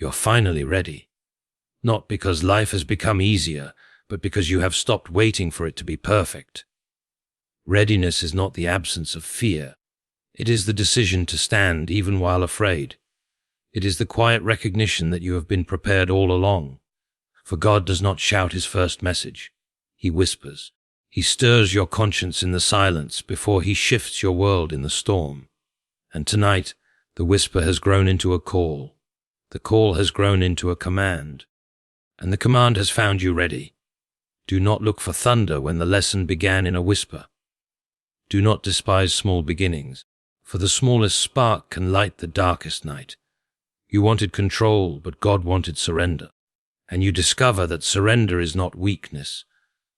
You're finally ready. Not because life has become easier, but because you have stopped waiting for it to be perfect. Readiness is not the absence of fear. It is the decision to stand even while afraid. It is the quiet recognition that you have been prepared all along. For God does not shout his first message. He whispers. He stirs your conscience in the silence before he shifts your world in the storm. And tonight, the whisper has grown into a call. The call has grown into a command. And the command has found you ready. Do not look for thunder when the lesson began in a whisper. Do not despise small beginnings, for the smallest spark can light the darkest night. You wanted control, but God wanted surrender. And you discover that surrender is not weakness.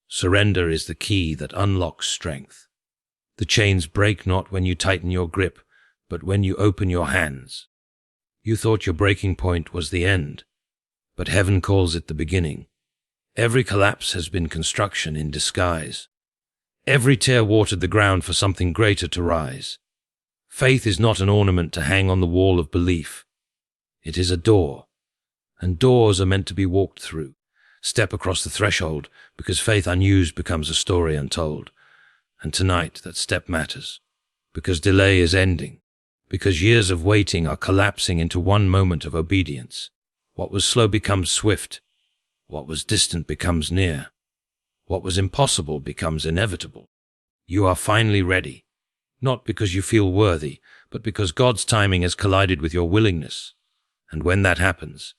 Surrender is the key that unlocks strength. The chains break not when you tighten your grip, but when you open your hands. You thought your breaking point was the end, but heaven calls it the beginning. Every collapse has been construction in disguise. Every tear watered the ground for something greater to rise. Faith is not an ornament to hang on the wall of belief. It is a door, and doors are meant to be walked through. Step across the threshold, because faith unused becomes a story untold. And tonight that step matters, because delay is ending, because years of waiting are collapsing into one moment of obedience. What was slow becomes swift. What was distant becomes near. What was impossible becomes inevitable. You are finally ready, not because you feel worthy, but because God's timing has collided with your willingness. And when that happens,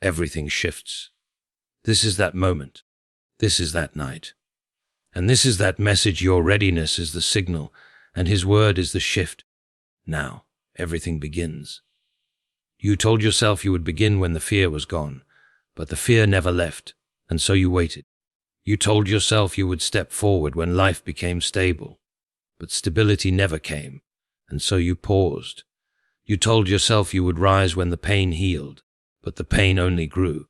everything shifts. This is that moment. This is that night. And this is that message. Your readiness is the signal, and his word is the shift. Now, everything begins. You told yourself you would begin when the fear was gone, but the fear never left, and so you waited. You told yourself you would step forward when life became stable, but stability never came, and so you paused. You told yourself you would rise when the pain healed, but the pain only grew,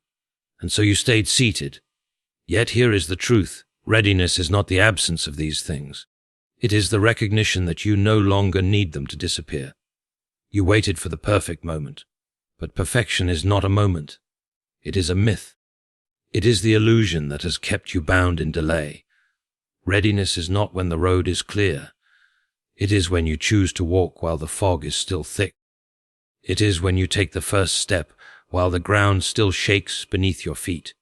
and so you stayed seated. Yet here is the truth. Readiness is not the absence of these things. It is the recognition that you no longer need them to disappear. You waited for the perfect moment, but perfection is not a moment. It is a myth. It is the illusion that has kept you bound in delay. Readiness is not when the road is clear. It is when you choose to walk while the fog is still thick. It is when you take the first step while the ground still shakes beneath your feet.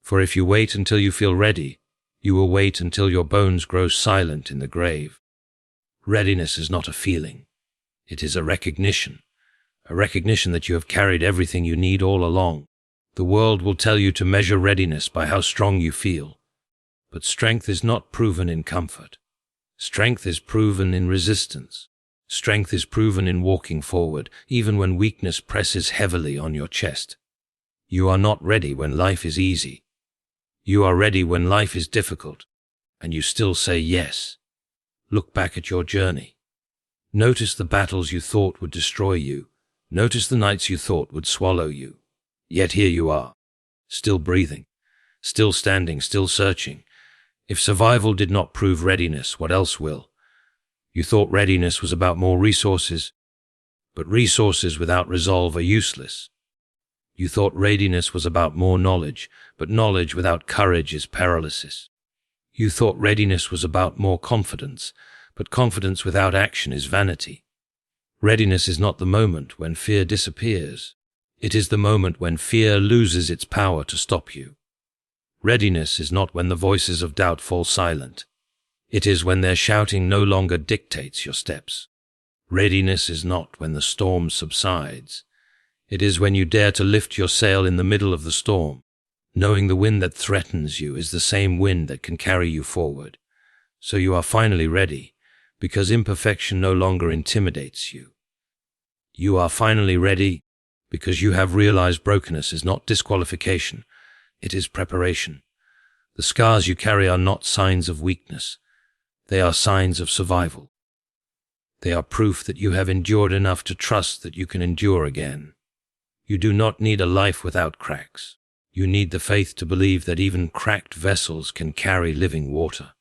For if you wait until you feel ready, you will wait until your bones grow silent in the grave. Readiness is not a feeling. It is a recognition that you have carried everything you need all along. The world will tell you to measure readiness by how strong you feel. But strength is not proven in comfort. Strength is proven in resistance. Strength is proven in walking forward, even when weakness presses heavily on your chest. You are not ready when life is easy. You are ready when life is difficult, and you still say yes. Look back at your journey. Notice the battles you thought would destroy you. Notice the nights you thought would swallow you. Yet here you are, still breathing, still standing, still searching. If survival did not prove readiness, what else will? You thought readiness was about more resources, but resources without resolve are useless. You thought readiness was about more knowledge, but knowledge without courage is paralysis. You thought readiness was about more confidence, but confidence without action is vanity. Readiness is not the moment when fear disappears. It is the moment when fear loses its power to stop you. Readiness is not when the voices of doubt fall silent. It is when their shouting no longer dictates your steps. Readiness is not when the storm subsides. It is when you dare to lift your sail in the middle of the storm, knowing the wind that threatens you is the same wind that can carry you forward. So you are finally ready, because imperfection no longer intimidates you. You are finally ready, because you have realized brokenness is not disqualification, it is preparation. The scars you carry are not signs of weakness. They are signs of survival. They are proof that you have endured enough to trust that you can endure again. You do not need a life without cracks. You need the faith to believe that even cracked vessels can carry living water.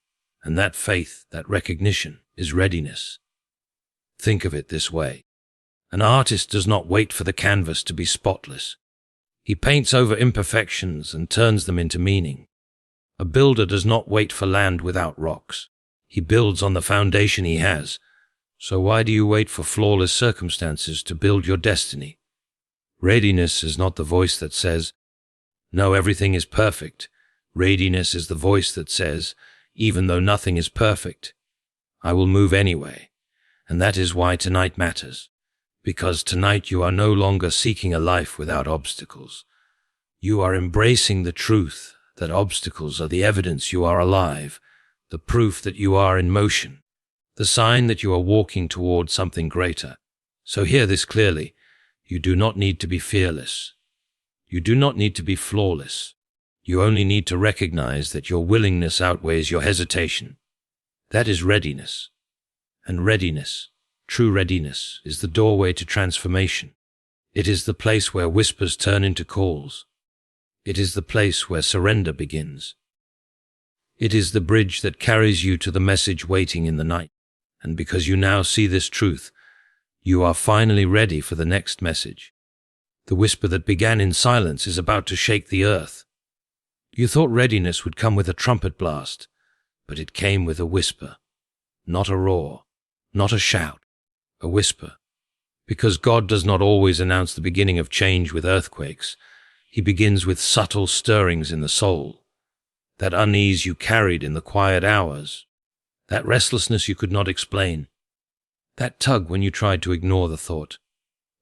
And that faith, that recognition, is readiness. Think of it this way. An artist does not wait for the canvas to be spotless. He paints over imperfections and turns them into meaning. A builder does not wait for land without rocks. He builds on the foundation he has. So why do you wait for flawless circumstances to build your destiny? Readiness is not the voice that says, "No, everything is perfect." Readiness is the voice that says, "Even though nothing is perfect, I will move anyway." And that is why tonight matters. Because tonight you are no longer seeking a life without obstacles. You are embracing the truth that obstacles are the evidence you are alive, the proof that you are in motion, the sign that you are walking toward something greater. So hear this clearly. You do not need to be fearless. You do not need to be flawless. You only need to recognize that your willingness outweighs your hesitation. That is readiness. And readiness, true readiness, is the doorway to transformation. It is the place where whispers turn into calls. It is the place where surrender begins. It is the bridge that carries you to the message waiting in the night. And because you now see this truth, you are finally ready for the next message. The whisper that began in silence is about to shake the earth. You thought readiness would come with a trumpet blast, but it came with a whisper. Not a roar, not a shout, a whisper. Because God does not always announce the beginning of change with earthquakes. He begins with subtle stirrings in the soul. That unease you carried in the quiet hours. That restlessness you could not explain. That tug when you tried to ignore the thought.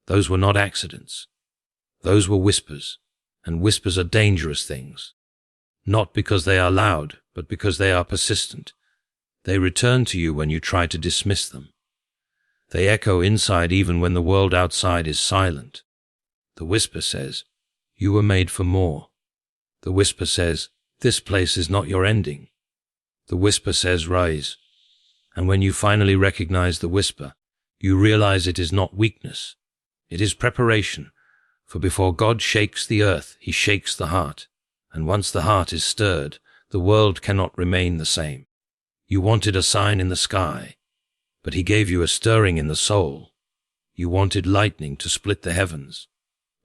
Those were not accidents. Those were whispers, and whispers are dangerous things. Not because they are loud, but because they are persistent. They return to you when you try to dismiss them. They echo inside even when the world outside is silent. The whisper says, "You were made for more." The whisper says, "This place is not your ending." The whisper says, "Rise." And when you finally recognize the whisper, you realize it is not weakness. It is preparation. For before God shakes the earth, he shakes the heart. And once the heart is stirred, the world cannot remain the same. You wanted a sign in the sky, but he gave you a stirring in the soul. You wanted lightning to split the heavens,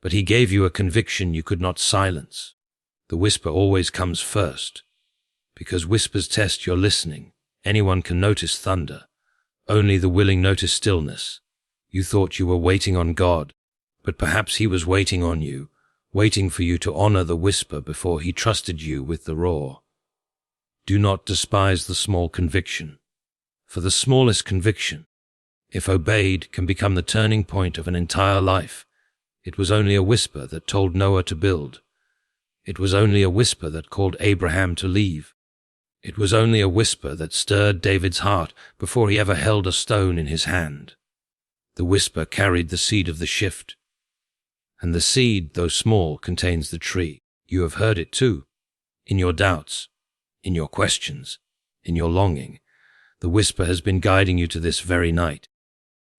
but he gave you a conviction you could not silence. The whisper always comes first, because whispers test your listening. Anyone can notice thunder. Only the willing notice stillness. You thought you were waiting on God, but perhaps he was waiting on you, waiting for you to honor the whisper before he trusted you with the roar. Do not despise the small conviction, for the smallest conviction, if obeyed, can become the turning point of an entire life. It was only a whisper that told Noah to build. It was only a whisper that called Abraham to leave. It was only a whisper that stirred David's heart before he ever held a stone in his hand. The whisper carried the seed of the shift. And the seed, though small, contains the tree. You have heard it too. In your doubts, in your questions, in your longing. The whisper has been guiding you to this very night.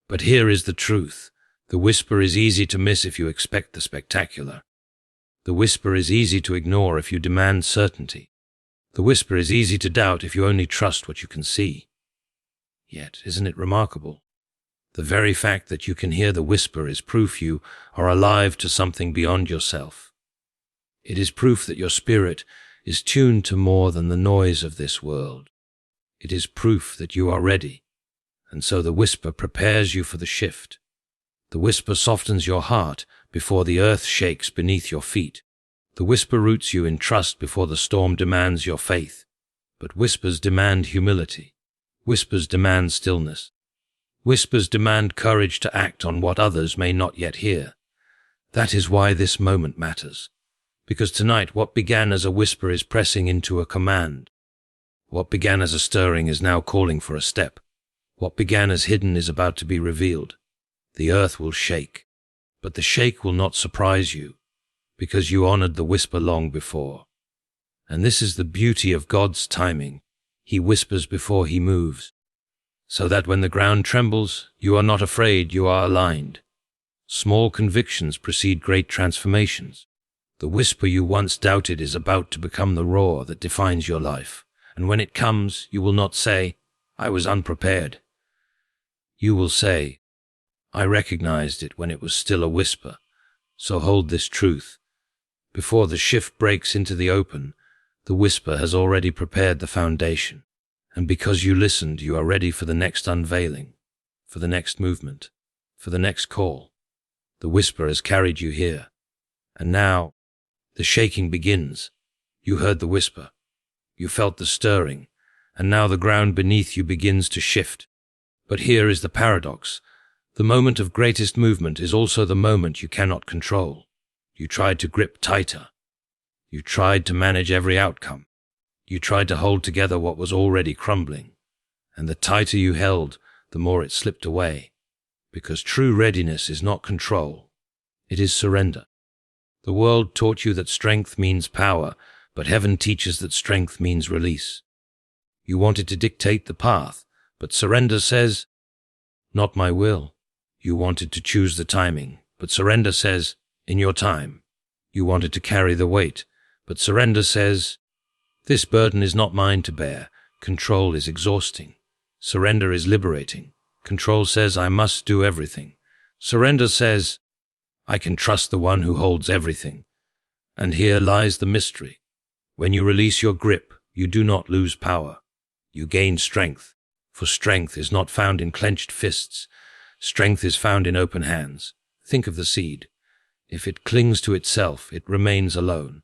But here is the truth. The whisper is easy to miss if you expect the spectacular. The whisper is easy to ignore if you demand certainty. The whisper is easy to doubt if you only trust what you can see. Yet, isn't it remarkable? The very fact that you can hear the whisper is proof you are alive to something beyond yourself. It is proof that your spirit is tuned to more than the noise of this world. It is proof that you are ready, and so the whisper prepares you for the shift. The whisper softens your heart before the earth shakes beneath your feet. The whisper roots you in trust before the storm demands your faith. But whispers demand humility. Whispers demand stillness. Whispers demand courage to act on what others may not yet hear. That is why this moment matters. Because tonight what began as a whisper is pressing into a command. What began as a stirring is now calling for a step. What began as hidden is about to be revealed. The earth will shake, but the shake will not surprise you, because you honored the whisper long before. And this is the beauty of God's timing. He whispers before he moves, so that when the ground trembles, you are not afraid, you are aligned. Small convictions precede great transformations. The whisper you once doubted is about to become the roar that defines your life. And when it comes, you will not say, "I was unprepared." You will say, I recognized it when it was still a whisper. So hold this truth. Before the shift breaks into the open, the whisper has already prepared the foundation. And because you listened, you are ready for the next unveiling, for the next movement, for the next call. The whisper has carried you here. And now, the shaking begins. You heard the whisper. You felt the stirring. And now the ground beneath you begins to shift. But here is the paradox. The moment of greatest movement is also the moment you cannot control. You tried to grip tighter. You tried to manage every outcome. You tried to hold together what was already crumbling. And the tighter you held, the more it slipped away. Because true readiness is not control. It is surrender. The world taught you that strength means power, but heaven teaches that strength means release. You wanted to dictate the path, but surrender says, not my will. You wanted to choose the timing, but surrender says, in your time. You wanted to carry the weight, but surrender says, this burden is not mine to bear. Control is exhausting. Surrender is liberating. Control says I must do everything. Surrender says, I can trust the one who holds everything. And here lies the mystery. When you release your grip, you do not lose power. You gain strength, for strength is not found in clenched fists. Strength is found in open hands. Think of the seed. If it clings to itself, it remains alone.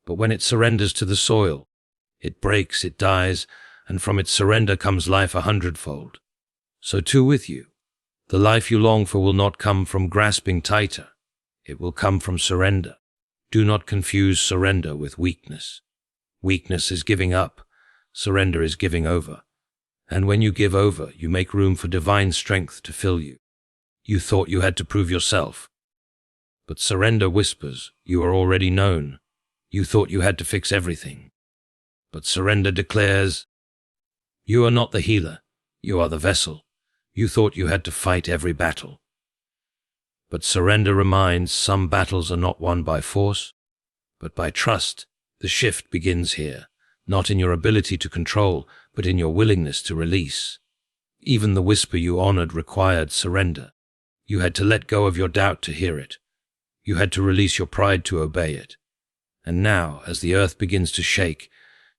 But when it surrenders to the soil, it breaks, it dies, and from its surrender comes life 100-fold. So too with you. The life you long for will not come from grasping tighter. It will come from surrender. Do not confuse surrender with weakness. Weakness is giving up. Surrender is giving over. And when you give over, you make room for divine strength to fill you. You thought you had to prove yourself. But surrender whispers, you are already known. You thought you had to fix everything. But surrender declares, you are not the healer, you are the vessel. You thought you had to fight every battle. But surrender reminds some battles are not won by force, but by trust. The shift begins here, not in your ability to control, but in your willingness to release. Even the whisper you honored required surrender. You had to let go of your doubt to hear it. You had to release your pride to obey it. And now, as the earth begins to shake,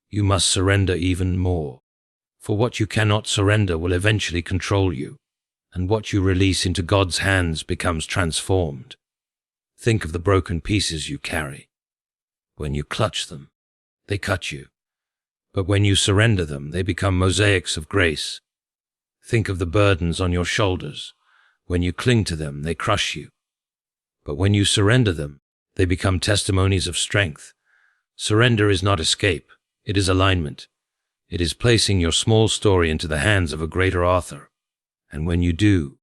you must surrender even more. For what you cannot surrender will eventually control you, and what you release into God's hands becomes transformed. Think of the broken pieces you carry. When you clutch them, they cut you. But when you surrender them, they become mosaics of grace. Think of the burdens on your shoulders. When you cling to them, they crush you. But when you surrender them, they become testimonies of strength. Surrender is not escape. It is alignment. It is placing your small story into the hands of a greater author. And when you do,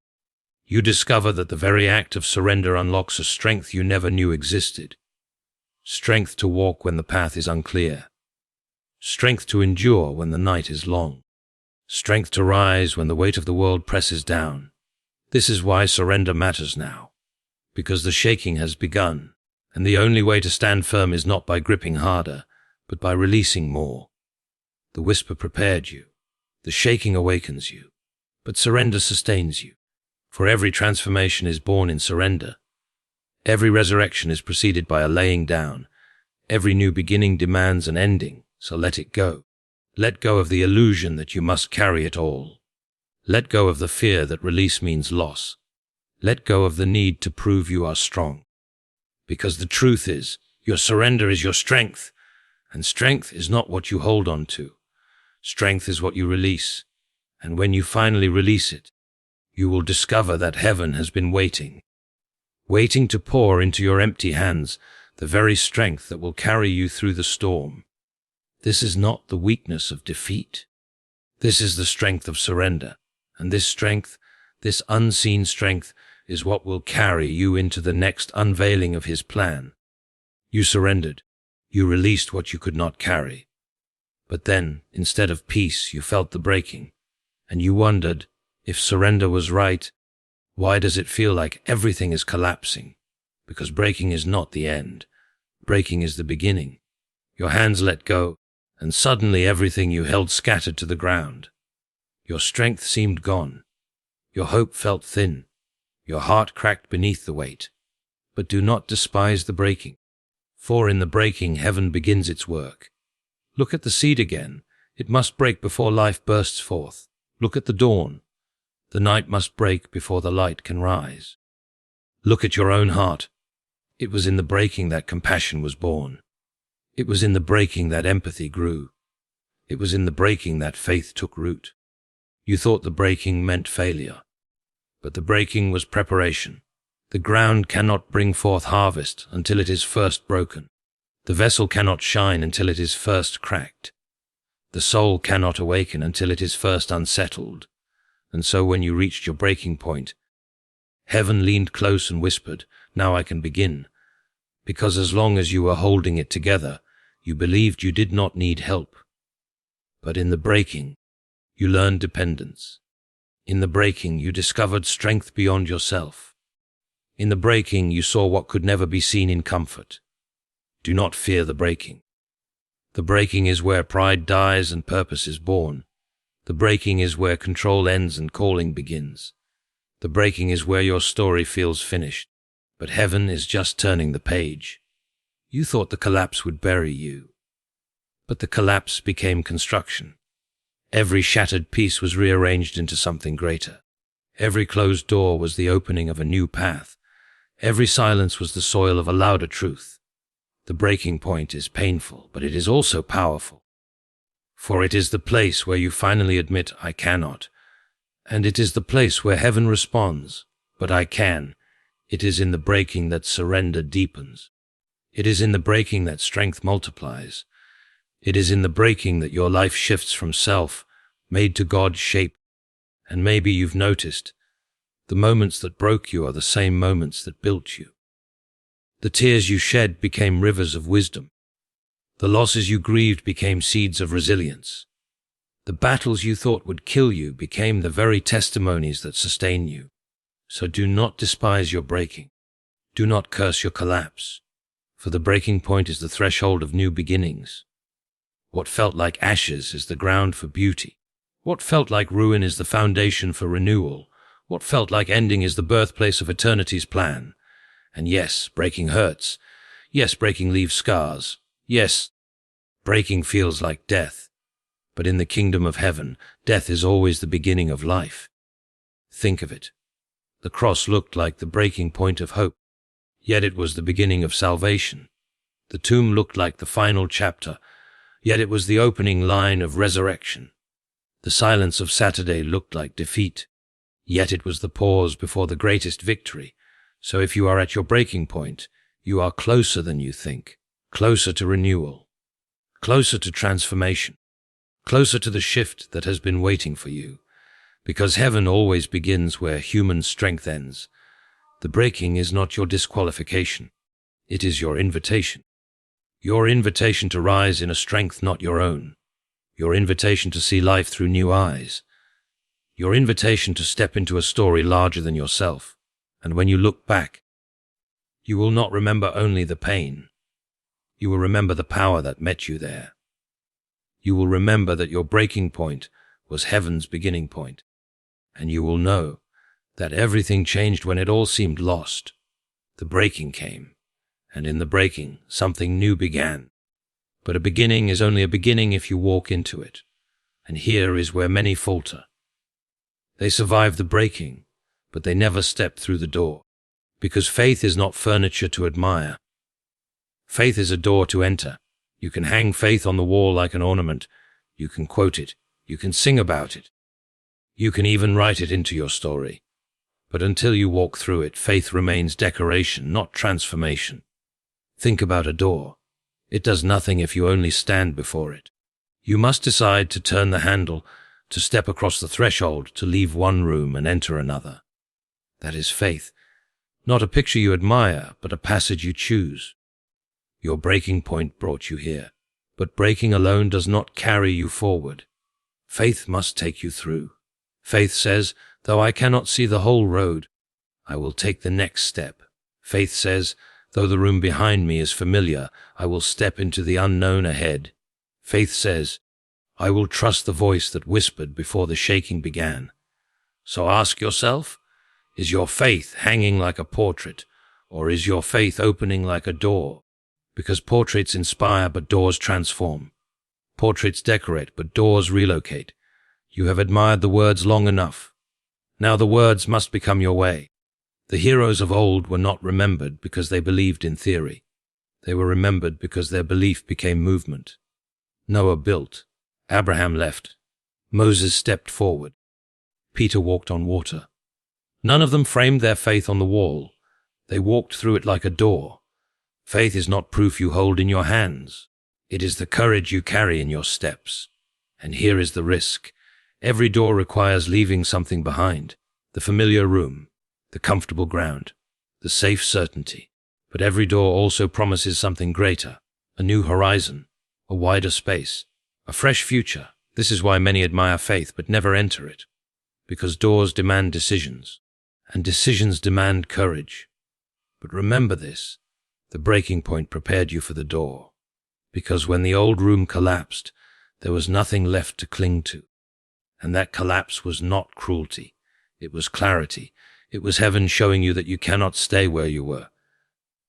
you discover that the very act of surrender unlocks a strength you never knew existed. Strength to walk when the path is unclear. Strength to endure when the night is long. Strength to rise when the weight of the world presses down. This is why surrender matters now. Because the shaking has begun, and the only way to stand firm is not by gripping harder, but by releasing more. The whisper prepared you. The shaking awakens you. But surrender sustains you. For every transformation is born in surrender. Every resurrection is preceded by a laying down. Every new beginning demands an ending, so let it go. Let go of the illusion that you must carry it all. Let go of the fear that release means loss. Let go of the need to prove you are strong. Because the truth is, your surrender is your strength, and strength is not what you hold on to. Strength is what you release, and when you finally release it, you will discover that heaven has been waiting to pour into your empty hands the very strength that will carry you through the storm. This is not the weakness of defeat. This is the strength of surrender, and this strength, this unseen strength, is what will carry you into the next unveiling of His plan. You surrendered. You released what you could not carry. But then, instead of peace, you felt the breaking, and you wondered, if surrender was right, why does it feel like everything is collapsing? Because breaking is not the end. Breaking is the beginning. Your hands let go, and suddenly everything you held scattered to the ground. Your strength seemed gone. Your hope felt thin. Your heart cracked beneath the weight. But do not despise the breaking, for in the breaking heaven begins its work. Look at the seed again. It must break before life bursts forth. Look at the dawn. The night must break before the light can rise. Look at your own heart. It was in the breaking that compassion was born. It was in the breaking that empathy grew. It was in the breaking that faith took root. You thought the breaking meant failure, but the breaking was preparation. The ground cannot bring forth harvest until it is first broken. The vessel cannot shine until it is first cracked. The soul cannot awaken until it is first unsettled. And so when you reached your breaking point, heaven leaned close and whispered, "Now I can begin." Because as long as you were holding it together, you believed you did not need help. But in the breaking, you learned dependence. In the breaking, you discovered strength beyond yourself. In the breaking, you saw what could never be seen in comfort. Do not fear the breaking. The breaking is where pride dies and purpose is born. The breaking is where control ends and calling begins. The breaking is where your story feels finished, but heaven is just turning the page. You thought the collapse would bury you, but the collapse became construction. Every shattered piece was rearranged into something greater. Every closed door was the opening of a new path. Every silence was the soil of a louder truth. The breaking point is painful, but it is also powerful. For it is the place where you finally admit, "I cannot." And it is the place where heaven responds, "But I can." It is in the breaking that surrender deepens. It is in the breaking that strength multiplies. It is in the breaking that your life shifts from self, made to God's shape. And maybe you've noticed, the moments that broke you are the same moments that built you. The tears you shed became rivers of wisdom. The losses you grieved became seeds of resilience. The battles you thought would kill you became the very testimonies that sustain you. So do not despise your breaking. Do not curse your collapse, for the breaking point is the threshold of new beginnings. What felt like ashes is the ground for beauty. What felt like ruin is the foundation for renewal. What felt like ending is the birthplace of eternity's plan. And yes, breaking hurts. Yes, breaking leaves scars. Yes, breaking feels like death. But in the kingdom of heaven, death is always the beginning of life. Think of it. The cross looked like the breaking point of hope, yet it was the beginning of salvation. The tomb looked like the final chapter, yet it was the opening line of resurrection. The silence of Saturday looked like defeat, yet it was the pause before the greatest victory. So if you are at your breaking point, you are closer than you think, closer to renewal, closer to transformation, closer to the shift that has been waiting for you. Because heaven always begins where human strength ends. The breaking is not your disqualification. It is your invitation. Your invitation to rise in a strength not your own. Your invitation to see life through new eyes. Your invitation to step into a story larger than yourself. And when you look back, you will not remember only the pain. You will remember the power that met you there. You will remember that your breaking point was heaven's beginning point. And you will know that everything changed when it all seemed lost. The breaking came, and in the breaking, something new began. But a beginning is only a beginning if you walk into it. And here is where many falter. They survive the breaking, but they never step through the door. Because faith is not furniture to admire. Faith is a door to enter. You can hang faith on the wall like an ornament. You can quote it. You can sing about it. You can even write it into your story. But until you walk through it, faith remains decoration, not transformation. Think about a door. It does nothing if you only stand before it. You must decide to turn the handle, to step across the threshold, to leave one room and enter another. That is faith. Not a picture you admire, but a passage you choose. Your breaking point brought you here, but breaking alone does not carry you forward. Faith must take you through. Faith says, though I cannot see the whole road, I will take the next step. Faith says, though the room behind me is familiar, I will step into the unknown ahead. Faith says, I will trust the voice that whispered before the shaking began. So ask yourself, Is your faith hanging like a portrait, or is your faith opening like a door? Because portraits inspire, but doors transform. Portraits decorate, but doors relocate. You have admired the words long enough. Now the words must become your way. The heroes of old were not remembered because they believed in theory. They were remembered because their belief became movement. Noah built. Abraham left. Moses stepped forward. Peter walked on water. None of them framed their faith on the wall. They walked through it like a door. Faith is not proof you hold in your hands. It is the courage you carry in your steps. And here is the risk. Every door requires leaving something behind. The familiar room, the comfortable ground, the safe certainty. But every door also promises something greater, a new horizon, a wider space, a fresh future. This is why many admire faith but never enter it. Because doors demand decisions, and decisions demand courage. But remember this, the breaking point prepared you for the door. Because when the old room collapsed, there was nothing left to cling to. And that collapse was not cruelty. It was clarity. It was heaven showing you that you cannot stay where you were.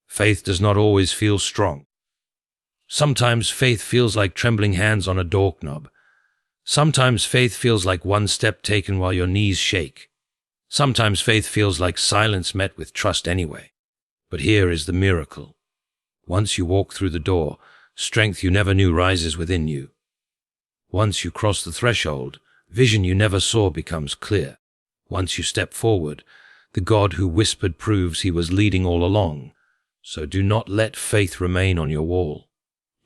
Faith does not always feel strong. Sometimes faith feels like trembling hands on a doorknob. Sometimes faith feels like one step taken while your knees shake. Sometimes faith feels like silence met with trust anyway. But here is the miracle. Once you walk through the door, strength you never knew rises within you. Once you cross the threshold, vision you never saw becomes clear. Once you step forward, the God who whispered proves he was leading all along. So do not let faith remain on your wall.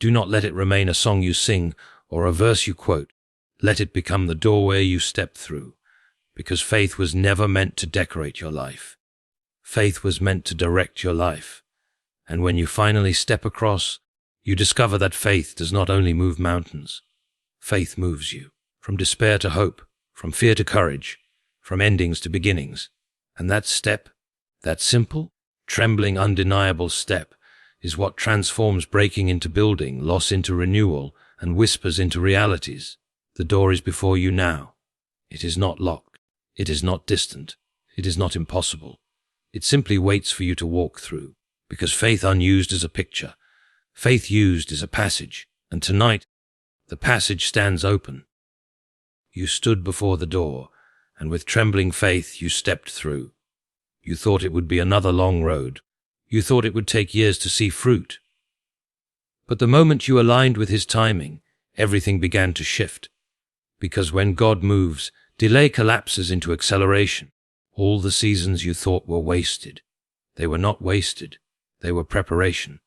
Do not let it remain a song you sing or a verse you quote. Let it become the doorway you step through. Because faith was never meant to decorate your life. Faith was meant to direct your life. And when you finally step across, you discover that faith does not only move mountains. Faith moves you from despair to hope, from fear to courage, from endings to beginnings. And that step, that simple, trembling, undeniable step, is what transforms breaking into building, loss into renewal, and whispers into realities. The door is before you now. It is not locked. It is not distant. It is not impossible. It simply waits for you to walk through. Because faith unused is a picture. Faith used is a passage. And tonight, the passage stands open. You stood before the door, and with trembling faith you stepped through. You thought it would be another long road. You thought it would take years to see fruit. But the moment you aligned with his timing, everything began to shift. Because when God moves, delay collapses into acceleration. All the seasons you thought were wasted. They were not wasted. They were preparation.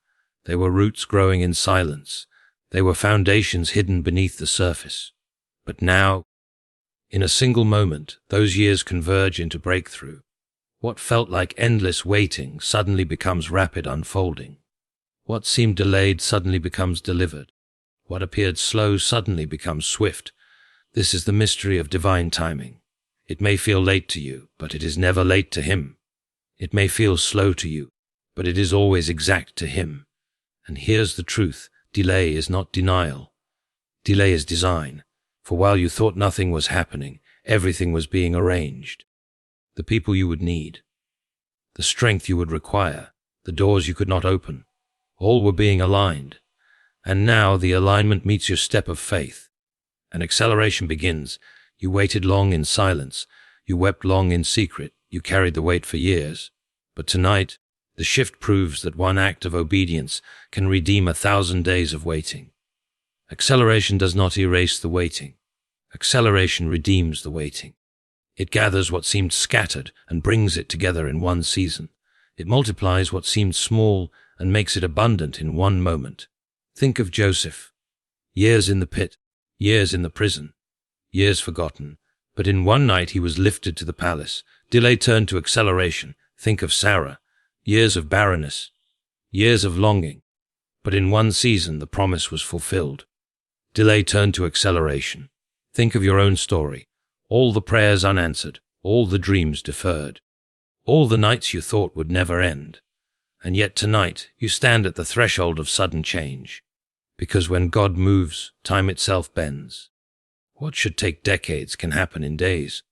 They were roots growing in silence. They were foundations hidden beneath the surface. But now, in a single moment, those years converge into breakthrough. What felt like endless waiting suddenly becomes rapid unfolding. What seemed delayed suddenly becomes delivered. What appeared slow suddenly becomes swift. This is the mystery of divine timing. It may feel late to you, but it is never late to him. It may feel slow to you, but it is always exact to him. And here's the truth. Delay is not denial. Delay is design. For while you thought nothing was happening, everything was being arranged. The people you would need, the strength you would require, the doors you could not open, all were being aligned. And now the alignment meets your step of faith. An acceleration begins. You waited long in silence. You wept long in secret. You carried the weight for years. But tonight, the shift proves that one act of obedience can redeem 1,000 days of waiting. Acceleration does not erase the waiting. Acceleration redeems the waiting. It gathers what seemed scattered and brings it together in one season. It multiplies what seemed small and makes it abundant in one moment. Think of Joseph. Years in the pit, years in the prison, years forgotten. But in one night he was lifted to the palace. Delay turned to acceleration. Think of Sarah. Years of barrenness, years of longing. But in one season the promise was fulfilled. Delay turned to acceleration. Think of your own story. All the prayers unanswered, all the dreams deferred, all the nights you thought would never end. And yet tonight you stand at the threshold of sudden change. Because when God moves, time itself bends. What should take decades can happen in days.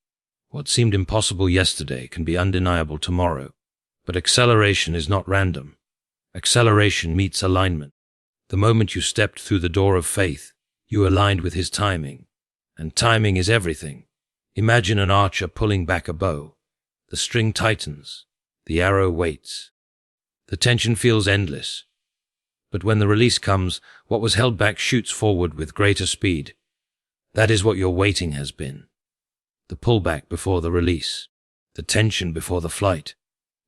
What seemed impossible yesterday can be undeniable tomorrow. But acceleration is not random. Acceleration meets alignment. The moment you stepped through the door of faith, you aligned with his timing. And timing is everything. Imagine an archer pulling back a bow. The string tightens. The arrow waits. The tension feels endless. But when the release comes, what was held back shoots forward with greater speed. That is what your waiting has been. The pullback before the release. The tension before the flight.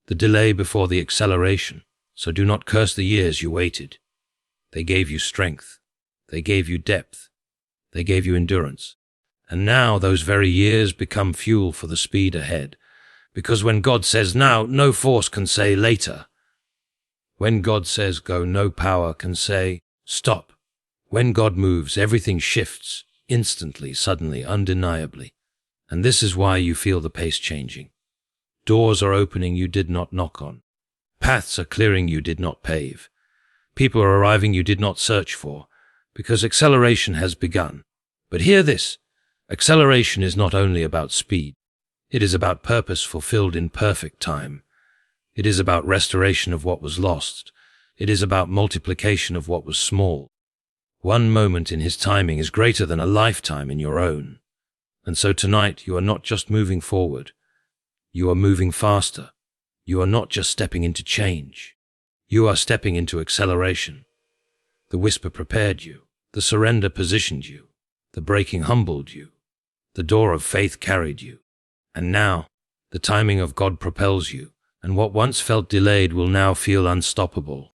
The delay before the acceleration. So do not curse the years you waited. They gave you strength. They gave you depth. They gave you endurance. And now those very years become fuel for the speed ahead. Because when God says now, no force can say later. When God says go, no power can say stop. When God moves, everything shifts, instantly, suddenly, undeniably. And this is why you feel the pace changing. Doors are opening you did not knock on. Paths are clearing you did not pave. People are arriving you did not search for, because acceleration has begun. But hear this, acceleration is not only about speed. It is about purpose fulfilled in perfect time. It is about restoration of what was lost. It is about multiplication of what was small. One moment in his timing is greater than a lifetime in your own. And so tonight you are not just moving forward. You are moving faster. You are not just stepping into change. You are stepping into acceleration. The whisper prepared you. The surrender positioned you. The breaking humbled you. The door of faith carried you. And now, the timing of God propels you, and what once felt delayed will now feel unstoppable.